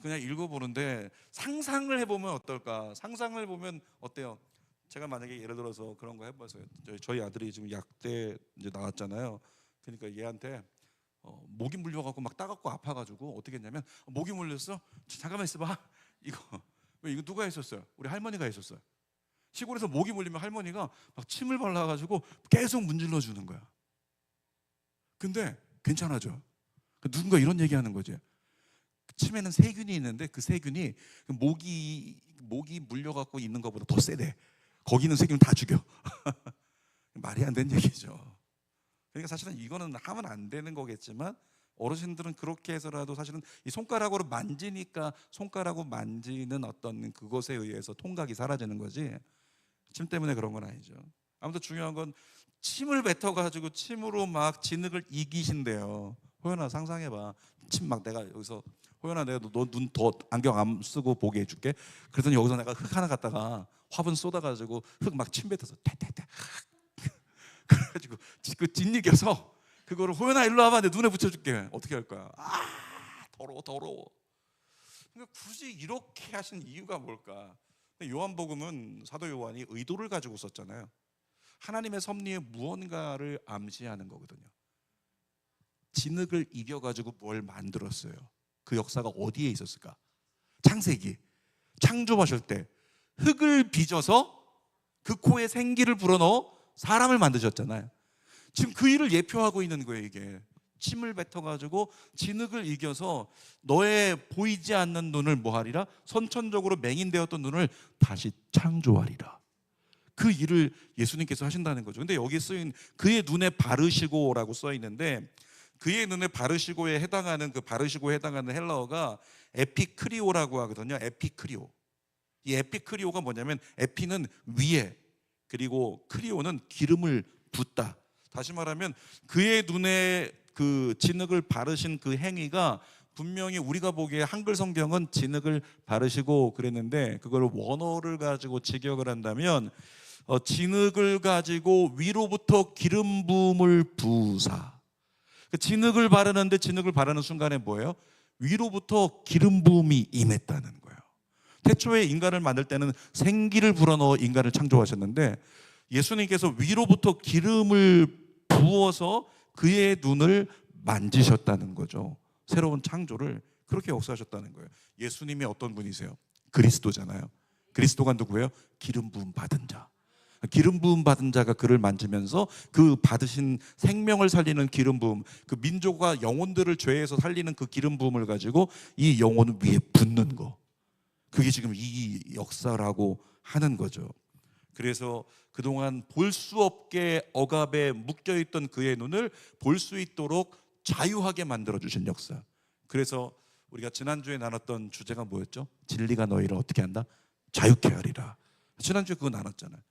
그냥 읽어보는데 상상을 해보면 어떨까? 상상을 해보면 어때요? 제가 만약에 예를 들어서 그런 거 해봤어요. 저희 아들이 지금 약대 이제 나왔잖아요. 그러니까 얘한테 모기 물려갖고 막 따갑고 아파가지고 어떻게 했냐면, 모기 물렸어? 잠깐만 있어봐. 이거 누가 했었어요? 우리 할머니가 했었어요. 시골에서 모기 물리면 할머니가 막 침을 발라가지고 계속 문질러 주는 거야. 근데 괜찮아져. 누군가 이런 얘기하는 거지. 침에는 세균이 있는데 그 세균이 모기 물려갖고 있는 것보다 더 세대. 거기 있는 세균 다 죽여. 말이 안 되는 얘기죠. 그러니까 사실은 이거는 하면 안 되는 거겠지만 어르신들은 그렇게 해서라도 사실은 이 손가락으로 만지니까 손가락으로 만지는 어떤 그것에 의해서 통각이 사라지는 거지 침 때문에 그런 건 아니죠. 아무튼 중요한 건 침을 뱉어가지고 침으로 막 진흙을 이기신대요. 호연아 상상해봐. 침 막 내가 여기서 호연아 내가 너 눈 더 안경 안 쓰고 보게 해줄게. 그랬더니 여기서 내가 흙 하나 갖다가 화분 쏟아가지고 흙 막 침 뱉어서 떼떼떼 그래가지고 그 뒷이겨서 그거를 호연아 일로 와봐 내 눈에 붙여줄게. 어떻게 할 거야? 더러워. 그러니까 굳이 이렇게 하신 이유가 뭘까? 요한복음은 사도 요한이 의도를 가지고 썼잖아요. 하나님의 섭리에 무언가를 암시하는 거거든요. 진흙을 이겨가지고 뭘 만들었어요. 그 역사가 어디에 있었을까? 창세기 창조하실 때 흙을 빚어서 그 코에 생기를 불어넣어 사람을 만드셨잖아요. 지금 그 일을 예표하고 있는 거예요. 이게 침을 뱉어가지고 진흙을 이겨서 너의 보이지 않는 눈을 뭐하리라? 선천적으로 맹인되었던 눈을 다시 창조하리라. 그 일을 예수님께서 하신다는 거죠. 근데 여기 쓰인 그의 눈에 바르시고라고 써 있는데 그의 눈에 바르시고에 해당하는 그 바르시고에 해당하는 헬라어가 에피크리오라고 하거든요. 에피크리오. 이 에피크리오가 뭐냐면 에피는 위에 그리고 크리오는 기름을 붓다. 다시 말하면 그의 눈에 그 진흙을 바르신 그 행위가 분명히 우리가 보기에 한글 성경은 진흙을 바르시고 그랬는데 그걸 원어를 가지고 직역을 한다면 진흙을 가지고 위로부터 기름 부음을 부으사. 진흙을 바르는데 진흙을 바르는 순간에 뭐예요? 위로부터 기름 부음이 임했다는 거예요. 태초에 인간을 만들 때는 생기를 불어넣어 인간을 창조하셨는데 예수님께서 위로부터 기름을 부어서 그의 눈을 만지셨다는 거죠. 새로운 창조를 그렇게 역사하셨다는 거예요. 예수님이 어떤 분이세요? 그리스도잖아요. 그리스도가 누구예요? 기름 부음 받은 자. 기름 부음 받은 자가 그를 만지면서 그 받으신 생명을 살리는 기름 부음, 그 민족과 영혼들을 죄에서 살리는 그 기름 부음을 가지고 이 영혼 위에 붓는 거. 그게 지금 이 역사라고 하는 거죠. 그래서 그동안 볼 수 없게 억압에 묶여있던 그의 눈을 볼 수 있도록 자유하게 만들어주신 역사. 그래서 우리가 지난주에 나눴던 주제가 뭐였죠? 진리가 너희를 어떻게 한다? 자유케 하리라. 지난주에 그거 나눴잖아요.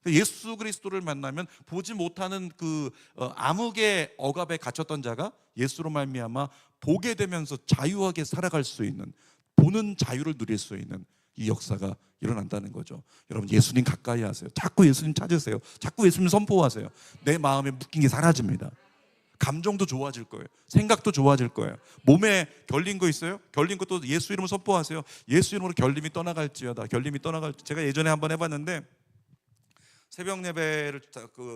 예수 그리스도를 만나면 보지 못하는 그 암흑의 억압에 갇혔던 자가 예수로 말미암아 보게 되면서 자유하게 살아갈 수 있는, 보는 자유를 누릴 수 있는 이 역사가 일어난다는 거죠. 여러분 예수님 가까이 하세요. 자꾸 예수님 찾으세요. 자꾸 예수님 선포하세요. 내 마음에 묶인 게 사라집니다. 감정도 좋아질 거예요. 생각도 좋아질 거예요. 몸에 결린 거 있어요? 결린 것도 예수 이름으로 선포하세요. 예수 이름으로 결림이 떠나갈지어다. 결림이 떠나갈지. 제가 예전에 한번 해봤는데 새벽 예배를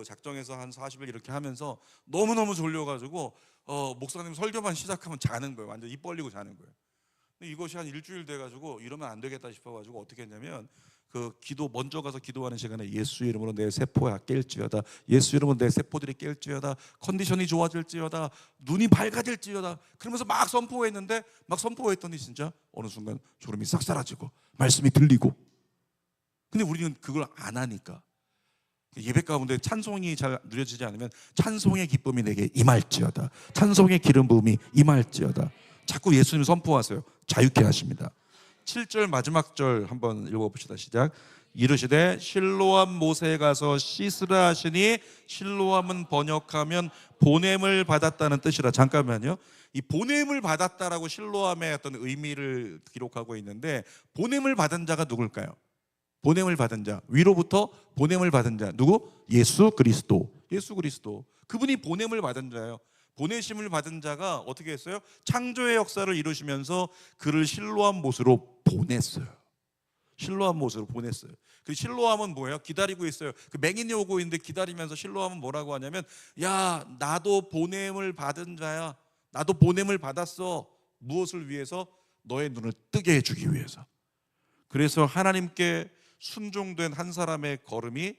작정해서 한 40일 이렇게 하면서 너무너무 졸려가지고 목사님 설교만 시작하면 자는 거예요. 완전 입 벌리고 자는 거예요. 근데 이것이 한 일주일 돼가지고 이러면 안 되겠다 싶어가지고 어떻게 했냐면 그 기도 먼저 가서 기도하는 시간에 예수 이름으로 내 세포야 깰지어다. 예수 이름으로 내 세포들이 깰지어다. 컨디션이 좋아질지어다. 눈이 밝아질지어다. 그러면서 막 선포했는데 막 선포했더니 진짜 어느 순간 졸음이 싹 사라지고 말씀이 들리고. 근데 우리는 그걸 안 하니까 예배 가운데 찬송이 잘 누려지지 않으면 찬송의 기쁨이 내게 임할지어다. 찬송의 기름 부음이 임할지어다. 자꾸 예수님 선포하세요. 자유케 하십니다. 7절 마지막 절 한번 읽어봅시다. 시작. 이르시되 실로암 못에 가서 씻으라 하시니 실로암은 번역하면 보냄을 받았다는 뜻이라. 잠깐만요. 이 보냄을 받았다라고 실로암의 어떤 의미를 기록하고 있는데 보냄을 받은 자가 누굴까요? 보냄을 받은 자, 위로부터 보냄을 받은 자 누구? 예수 그리스도. 예수 그리스도. 그분이 보냄을 받은 자예요. 보내심을 받은 자가 어떻게 했어요? 창조의 역사를 이루시면서 그를 실로암 못으로 보냈어요. 실로암 못으로 보냈어요. 그 실로암은 뭐예요? 기다리고 있어요. 그 맹인이 오고 있는데 기다리면서 실로암은 뭐라고 하냐면 야 나도 보냄을 받은 자야. 나도 보냄을 받았어. 무엇을 위해서? 너의 눈을 뜨게 해주기 위해서. 그래서 하나님께 순종된 한 사람의 걸음이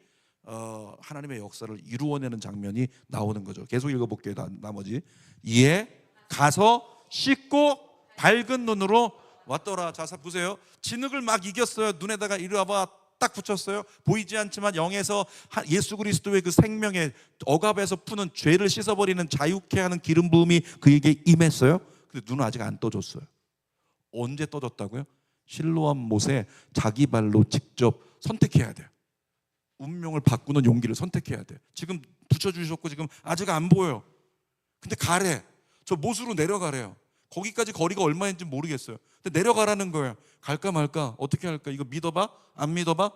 하나님의 역사를 이루어내는 장면이 나오는 거죠. 계속 읽어볼게요. 나머지. 이에 가서 씻고 밝은 눈으로 왔더라. 자, 보세요. 진흙을 막 이겼어요. 눈에다가 이리 와봐 딱 붙였어요. 보이지 않지만 영에서 예수 그리스도의 그 생명의 억압에서 푸는 죄를 씻어버리는 자유케 하는 기름 부음이 그에게 임했어요. 근데 눈은 아직 안 떠졌어요. 언제 떠졌다고요? 실로암 못에 자기 발로 직접 선택해야 돼요. 운명을 바꾸는 용기를 선택해야 돼요. 지금 붙여주셨고 지금 아직 안 보여요. 근데 가래. 저 못으로 내려가래요. 거기까지 거리가 얼마인지 모르겠어요. 근데 내려가라는 거예요. 갈까 말까? 어떻게 할까? 이거 믿어봐? 안 믿어봐?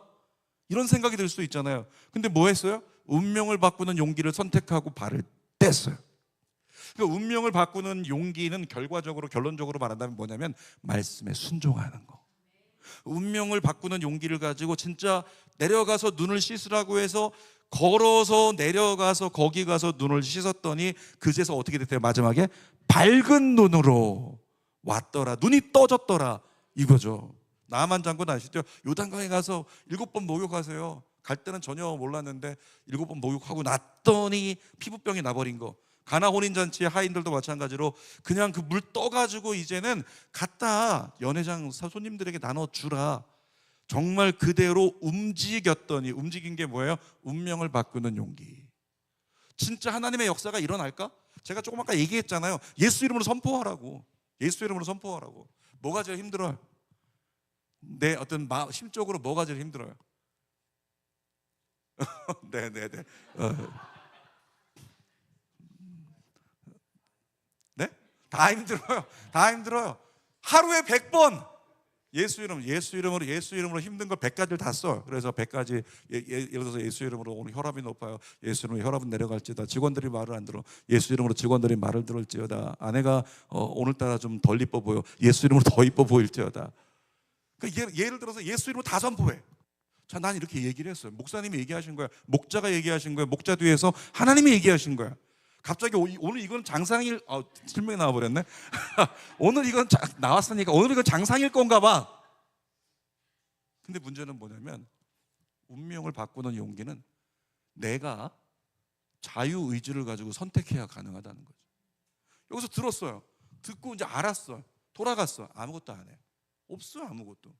이런 생각이 들 수 있잖아요. 근데 뭐 했어요? 운명을 바꾸는 용기를 선택하고 발을 뗐어요. 그러니까 운명을 바꾸는 용기는 결론적으로 말한다면 뭐냐면 말씀에 순종하는 거. 운명을 바꾸는 용기를 가지고 진짜 내려가서 눈을 씻으라고 해서 걸어서 내려가서 거기 가서 눈을 씻었더니 그제서 어떻게 됐대요? 마지막에 밝은 눈으로 왔더라. 눈이 떠졌더라 이거죠. 나만 장군 아시죠? 요단강에 가서 7번 목욕하세요. 갈 때는 전혀 몰랐는데 7번 목욕하고 났더니 피부병이 나버린 거. 가나 혼인잔치의 하인들도 마찬가지로 그냥 그 물 떠가지고 이제는 갖다 연회장 손님들에게 나눠주라. 정말 그대로 움직였더니 움직인 게 뭐예요? 운명을 바꾸는 용기. 진짜 하나님의 역사가 일어날까? 제가 조금 아까 얘기했잖아요. 예수 이름으로 선포하라고. 예수 이름으로 선포하라고. 뭐가 제일 힘들어요? 내 어떤 심적으로 뭐가 제일 힘들어요? 네네네. 네? 다 힘들어요. 다 힘들어요. 하루에 100번 예수 이름으로 힘든 걸 100가지를 다 써요. 그래서 100가지 예를 들어서 예수 이름으로 오늘 혈압이 높아요. 예수 이름으로 혈압은 내려갈지어다. 직원들이 말을 안 들어. 예수 이름으로 직원들이 말을 들을지어다. 아내가 오늘따라 좀 덜 이뻐 보여. 예수 이름으로 더 이뻐 보일지어다. 그러니까 예를 들어서 예수 이름으로 다 선포해. 자, 난 이렇게 얘기를 했어요. 목사님이 얘기하신 거야. 목자가 얘기하신 거야. 목자 뒤에서 하나님이 얘기하신 거야. 갑자기 오늘 이건 장상일 실명이 나와버렸네. 오늘 이건 나왔으니까 오늘 이건 장상일 건가 봐. 근데 문제는 뭐냐면 운명을 바꾸는 용기는 내가 자유의지를 가지고 선택해야 가능하다는 거죠. 여기서 들었어요. 듣고 이제 알았어. 돌아갔어. 아무것도 안 해. 없어요. 아무것도.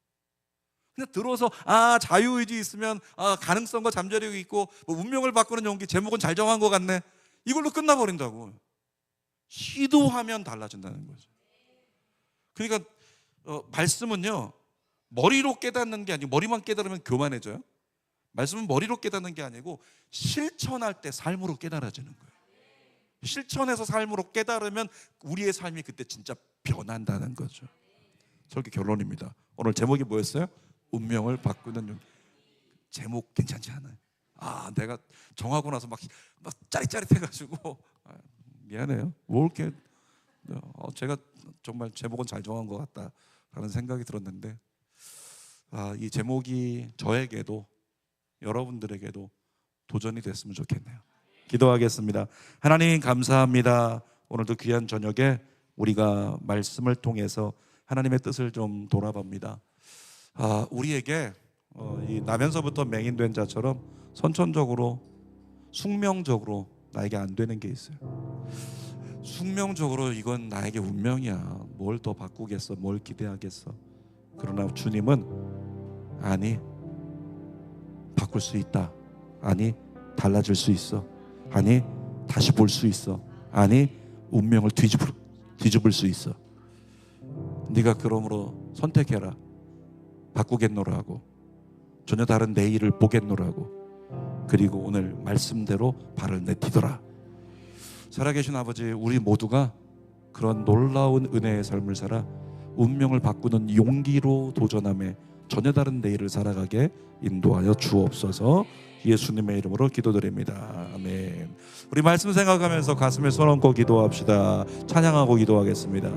그냥 들어서 자유의지 있으면 가능성과 잠재력이 있고 뭐 운명을 바꾸는 용기 제목은 잘 정한 것 같네. 이걸로 끝나버린다고. 시도하면 달라진다는 거죠. 그러니까 말씀은요 머리로 깨닫는 게 아니고 머리만 깨달으면 교만해져요. 말씀은 머리로 깨닫는 게 아니고 실천할 때 삶으로 깨달아지는 거예요. 실천해서 삶으로 깨달으면 우리의 삶이 그때 진짜 변한다는 거죠. 저게 결론입니다. 오늘 제목이 뭐였어요? 운명을 바꾸는 용기. 제목 괜찮지 않아요? 내가 정하고 나서 막 짜릿짜릿해가지고 미안해요. 뭐 이렇게 제가 정말 제목은 잘 정한 것 같다라는 생각이 들었는데 이 제목이 저에게도 여러분들에게도 도전이 됐으면 좋겠네요. 기도하겠습니다. 하나님 감사합니다. 오늘도 귀한 저녁에 우리가 말씀을 통해서 하나님의 뜻을 좀 돌아봅니다. 우리에게 이 나면서부터 맹인된 자처럼 선천적으로 숙명적으로 나에게 안 되는 게 있어요. 숙명적으로 이건 나에게 운명이야. 뭘 더 바꾸겠어? 뭘 기대하겠어? 그러나 주님은 아니, 바꿀 수 있다. 아니, 달라질 수 있어. 아니, 다시 볼 수 있어. 아니, 운명을 뒤집을 수 있어. 네가 그러므로 선택해라. 바꾸겠노라 하고 전혀 다른 내일을 보겠노라고. 그리고 오늘 말씀대로 발을 내디뎌라. 살아계신 아버지, 우리 모두가 그런 놀라운 은혜의 삶을 살아 운명을 바꾸는 용기로 도전함에 전혀 다른 내일을 살아가게 인도하여 주옵소서. 예수님의 이름으로 기도드립니다. 아멘. 우리 말씀 생각하면서 가슴에 손 얹고 기도합시다. 찬양하고 기도하겠습니다.